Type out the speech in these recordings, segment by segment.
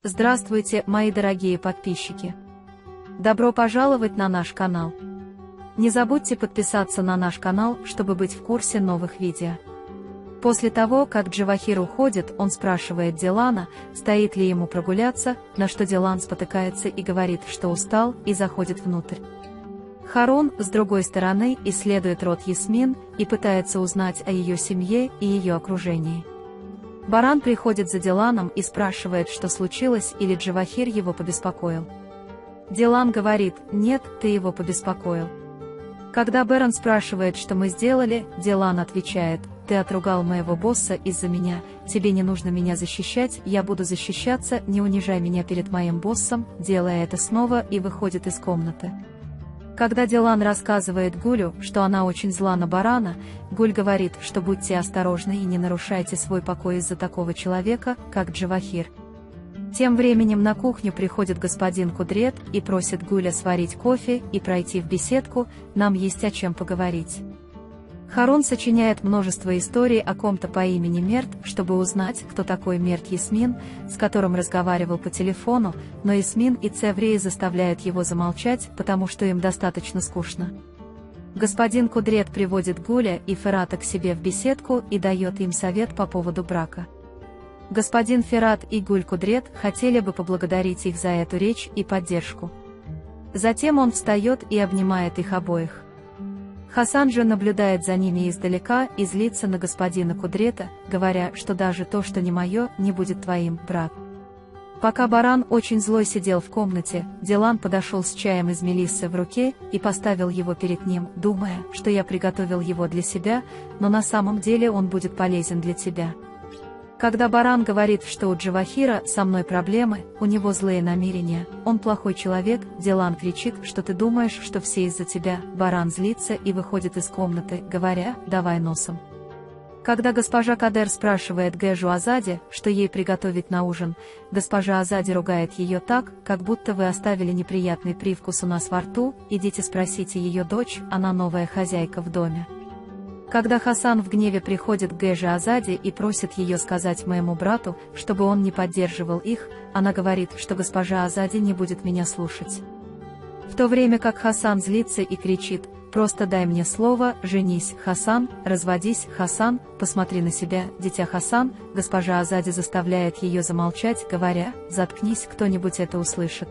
Здравствуйте, мои дорогие подписчики! Добро пожаловать на наш канал! Не забудьте подписаться на наш канал, чтобы быть в курсе новых видео. После того, как Джавахир уходит, он спрашивает Дилана, стоит ли ему прогуляться, на что Дилан спотыкается и говорит, что устал, и заходит внутрь. Харун, с другой стороны, исследует род Ясмин и пытается узнать о ее семье и ее окружении. Баран приходит за Диланом и спрашивает, что случилось, или Джавахир его побеспокоил. Дилан говорит: «Нет, ты его побеспокоил». Когда Баран спрашивает, что мы сделали, Дилан отвечает: «Ты отругал моего босса из-за меня, тебе не нужно меня защищать, я буду защищаться, не унижай меня перед моим боссом», делая это снова, и выходит из комнаты. Когда Дилан рассказывает Гулю, что она очень зла на Барана, Гуль говорит, что будьте осторожны и не нарушайте свой покой из-за такого человека, как Джавахир. Тем временем на кухню приходит господин Кудрет и просит Гуля сварить кофе и пройти в беседку, нам есть о чем поговорить. Харун сочиняет множество историй о ком-то по имени Мерт, чтобы узнать, кто такой Мерт Ясмин, с которым разговаривал по телефону, но Ясмин и Цеврей заставляют его замолчать, потому что им достаточно скучно. Господин Кудрет приводит Гуля и Ферата к себе в беседку и дает им совет по поводу брака. Господин Ферат и Гуль Кудрет хотели бы поблагодарить их за эту речь и поддержку. Затем он встает и обнимает их обоих. Хасан же наблюдает за ними издалека и злится на господина Кудрета, говоря, что даже то, что не мое, не будет твоим, брат. Пока Баран очень злой сидел в комнате, Дилан подошел с чаем из мелиссы в руке и поставил его перед ним, думая, что я приготовил его для себя, но на самом деле он будет полезен для тебя. Когда Баран говорит, что у Джавахира со мной проблемы, у него злые намерения, он плохой человек, Дилан кричит, что ты думаешь, что все из-за тебя. Баран злится и выходит из комнаты, говоря: давай носом. Когда госпожа Кадер спрашивает Гэжу Азади, что ей приготовить на ужин, госпожа Азади ругает ее так, как будто вы оставили неприятный привкус у нас во рту, идите спросите ее дочь, она новая хозяйка в доме. Когда Хасан в гневе приходит к Гэже Азади и просит ее сказать моему брату, чтобы он не поддерживал их, она говорит, что госпожа Азади не будет меня слушать. В то время как Хасан злится и кричит: «Просто дай мне слово, женись, Хасан, разводись, Хасан, посмотри на себя, дитя Хасан», госпожа Азади заставляет ее замолчать, говоря: «Заткнись, кто-нибудь это услышит».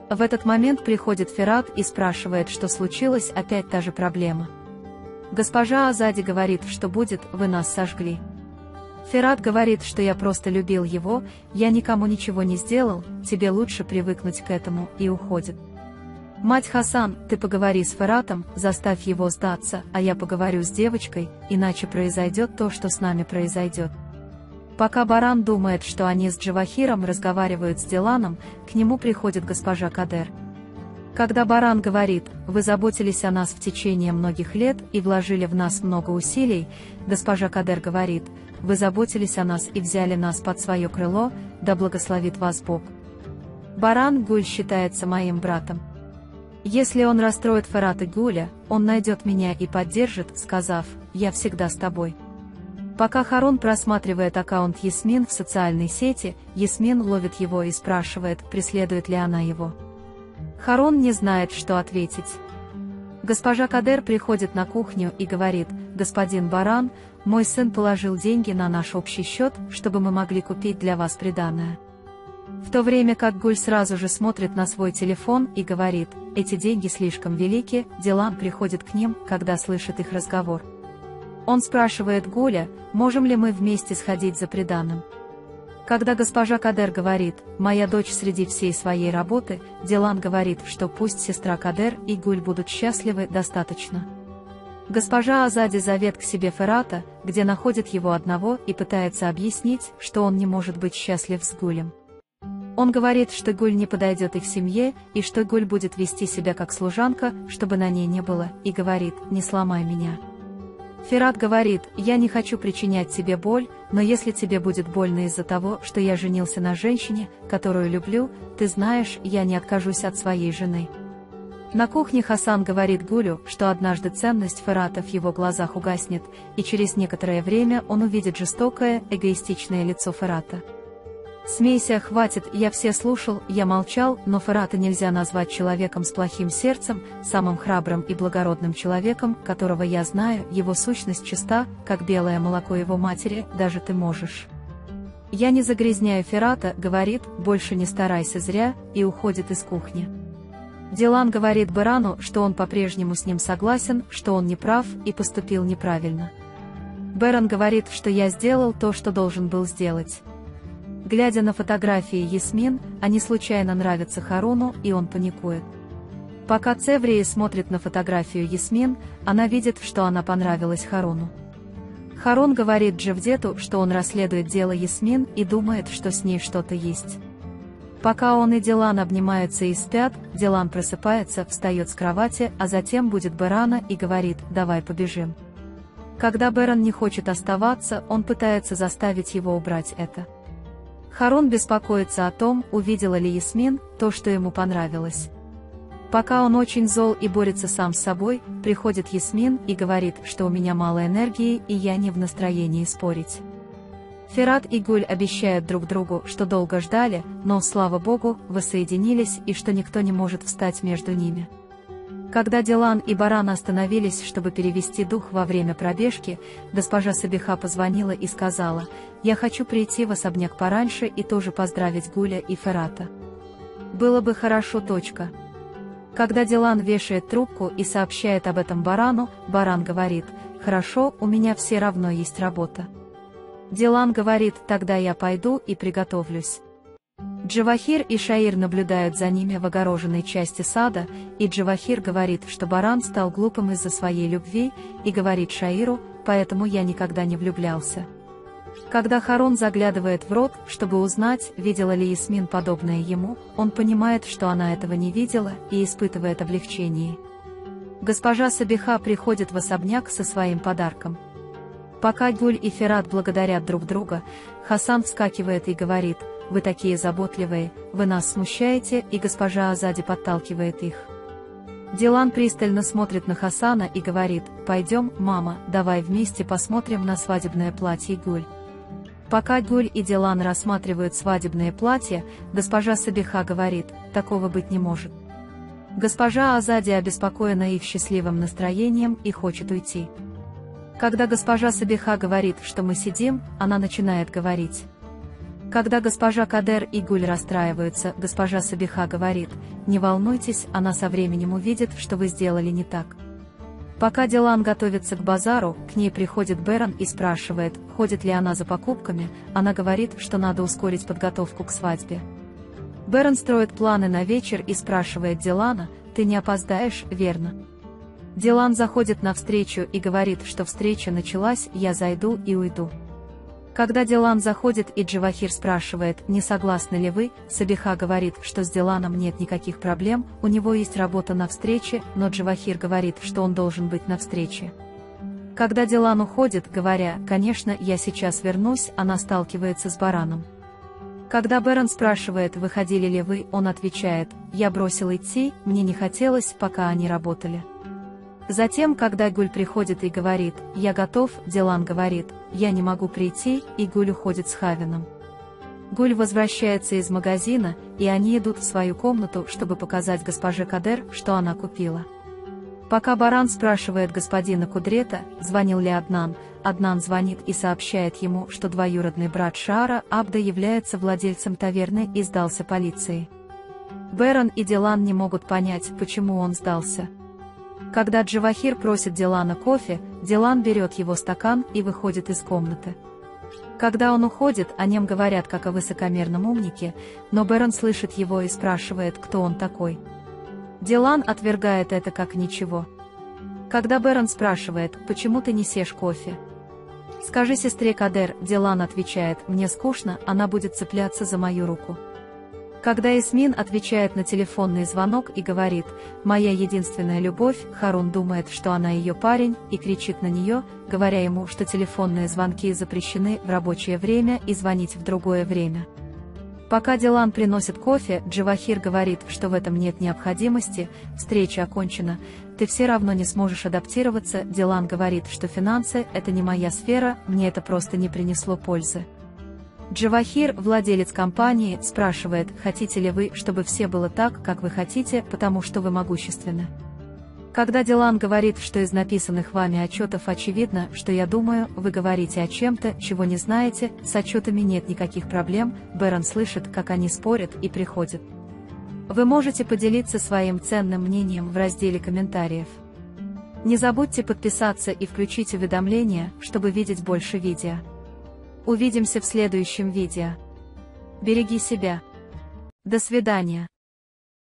В этот момент приходит Ферат и спрашивает, что случилось, опять та же проблема. Госпожа Азади говорит, что будет, вы нас сожгли. Ферат говорит, что я просто любил его, я никому ничего не сделал, тебе лучше привыкнуть к этому, и уходит. Мать Хасан: ты поговори с Фератом, заставь его сдаться, а я поговорю с девочкой, иначе произойдет то, что с нами произойдет. Пока Баран думает, что они с Джавахиром разговаривают с Диланом, к нему приходит госпожа Кадер. Когда Баран говорит: вы заботились о нас в течение многих лет и вложили в нас много усилий, госпожа Кадер говорит: вы заботились о нас и взяли нас под свое крыло, да благословит вас Бог. Баран: Гуль считается моим братом. Если он расстроит Ферат и Гуля, он найдет меня и поддержит, сказав: я всегда с тобой. Пока Харун просматривает аккаунт Ясмин в социальной сети, Ясмин ловит его и спрашивает, преследует ли она его. Харун не знает, что ответить. Госпожа Кадер приходит на кухню и говорит: господин Баран, мой сын положил деньги на наш общий счет, чтобы мы могли купить для вас приданое. В то время как Гуль сразу же смотрит на свой телефон и говорит: эти деньги слишком велики, Дилан приходит к ним, когда слышит их разговор. Он спрашивает Гуля: можем ли мы вместе сходить за приданым. Когда госпожа Кадер говорит: моя дочь среди всей своей работы, Дилан говорит, что пусть сестра Кадер и Гуль будут счастливы, достаточно. Госпожа Азади зовет к себе Ферата, где находит его одного и пытается объяснить, что он не может быть счастлив с Гулем. Он говорит, что Гуль не подойдет их семье, и что Гуль будет вести себя как служанка, чтобы на ней не было, и говорит: не сломай меня. Ферат говорит: я не хочу причинять тебе боль, но если тебе будет больно из-за того, что я женился на женщине, которую люблю, ты знаешь, я не откажусь от своей жены. На кухне Хасан говорит Гулю, что однажды ценность Ферата в его глазах угаснет, и через некоторое время он увидит жестокое, эгоистичное лицо Ферата. Смейся, хватит, я все слушал, я молчал, но Ферата нельзя назвать человеком с плохим сердцем, самым храбрым и благородным человеком, которого я знаю, его сущность чиста, как белое молоко его матери, даже ты можешь. Я не загрязняю Ферата, говорит, больше не старайся зря, и уходит из кухни. Дилан говорит Берану, что он по-прежнему с ним согласен, что он не прав и поступил неправильно. Беран говорит, что я сделал то, что должен был сделать. Глядя на фотографии Ясмин, они случайно нравятся Харуну, и он паникует. Пока Цеврии смотрит на фотографию Ясмин, она видит, что она понравилась Харуну. Харун говорит Джевдету, что он расследует дело Ясмин и думает, что с ней что-то есть. Пока он и Дилан обнимаются и спят, Дилан просыпается, встает с кровати, а затем будет Берана и говорит: «Давай побежим». Когда Беран не хочет оставаться, он пытается заставить его убрать это. Харун беспокоится о том, увидела ли Ясмин то, что ему понравилось. Пока он очень зол и борется сам с собой, приходит Ясмин и говорит, что у меня мало энергии и я не в настроении спорить. Ферат и Гуль обещают друг другу, что долго ждали, но, слава богу, воссоединились и что никто не может встать между ними. Когда Дилан и Баран остановились, чтобы перевести дух во время пробежки, госпожа Сабиха позвонила и сказала: «Я хочу прийти в особняк пораньше и тоже поздравить Гуля и Ферата. Было бы хорошо. Когда Дилан вешает трубку и сообщает об этом Барану, Баран говорит: «Хорошо, у меня все равно есть работа». Дилан говорит: «Тогда я пойду и приготовлюсь». Джавахир и Шаир наблюдают за ними в огороженной части сада, и Джавахир говорит, что Баран стал глупым из-за своей любви, и говорит Шаиру: «Поэтому я никогда не влюблялся». Когда Харун заглядывает в рот, чтобы узнать, видела ли Ясмин подобное ему, он понимает, что она этого не видела, и испытывает облегчение. Госпожа Сабиха приходит в особняк со своим подарком. Пока Гуль и Ферат благодарят друг друга, Хасан вскакивает и говорит: «Вы такие заботливые, вы нас смущаете», и госпожа Азади подталкивает их. Дилан пристально смотрит на Хасана и говорит: «Пойдем, мама, давай вместе посмотрим на свадебное платье Гуль». Пока Гуль и Дилан рассматривают свадебное платье, госпожа Сабиха говорит: «Такого быть не может». Госпожа Азади обеспокоена их счастливым настроением и хочет уйти. Когда госпожа Сабиха говорит, что мы сидим, она начинает говорить. Когда госпожа Кадер и Гуль расстраиваются, госпожа Сабиха говорит: «Не волнуйтесь, она со временем увидит, что вы сделали не так». Пока Дилан готовится к базару, к ней приходит Беран и спрашивает, ходит ли она за покупками, она говорит, что надо ускорить подготовку к свадьбе. Беран строит планы на вечер и спрашивает Дилана: «Ты не опоздаешь, верно?» Дилан заходит навстречу и говорит, что встреча началась, я зайду и уйду. Когда Дилан заходит и Джавахир спрашивает, не согласны ли вы, Сабиха говорит, что с Диланом нет никаких проблем, у него есть работа на встрече, но Джавахир говорит, что он должен быть на встрече. Когда Дилан уходит, говоря: «Конечно, я сейчас вернусь», она сталкивается с Бараном. Когда Беран спрашивает, выходили ли вы, он отвечает: «Я бросил идти, мне не хотелось, пока они работали». Затем, когда Гуль приходит и говорит: «Я готов», Дилан говорит: «Я не могу прийти», и Гуль уходит с Хавином. Гуль возвращается из магазина, и они идут в свою комнату, чтобы показать госпоже Кадер, что она купила. Пока Баран спрашивает господина Кудрета, звонил ли Аднан, Аднан звонит и сообщает ему, что двоюродный брат Шаара Абда является владельцем таверны и сдался полиции. Беран и Дилан не могут понять, почему он сдался. Когда Джавахир просит Дилана кофе, Дилан берет его стакан и выходит из комнаты. Когда он уходит, о нем говорят как о высокомерном умнике, но Беран слышит его и спрашивает, кто он такой. Дилан отвергает это как ничего. Когда Беран спрашивает, почему ты не несешь кофе? «Скажи сестре Кадер», Дилан отвечает, «Мне скучно, она будет цепляться за мою руку». Когда Ясмин отвечает на телефонный звонок и говорит: «Моя единственная любовь», Харун думает, что она ее парень, и кричит на нее, говоря ему, что телефонные звонки запрещены в рабочее время и звонить в другое время. Пока Дилан приносит кофе, Джавахир говорит, что в этом нет необходимости, встреча окончена, ты все равно не сможешь адаптироваться. Дилан говорит, что финансы – это не моя сфера, мне это просто не принесло пользы. Джавахир, владелец компании, спрашивает, хотите ли вы, чтобы все было так, как вы хотите, потому что вы могущественны. Когда Дилан говорит, что из написанных вами отчетов очевидно, что я думаю, вы говорите о чем-то, чего не знаете, с отчетами нет никаких проблем, Бэрон слышит, как они спорят и приходят. Вы можете поделиться своим ценным мнением в разделе комментариев. Не забудьте подписаться и включить уведомления, чтобы видеть больше видео. Увидимся в следующем видео. Береги себя. До свидания.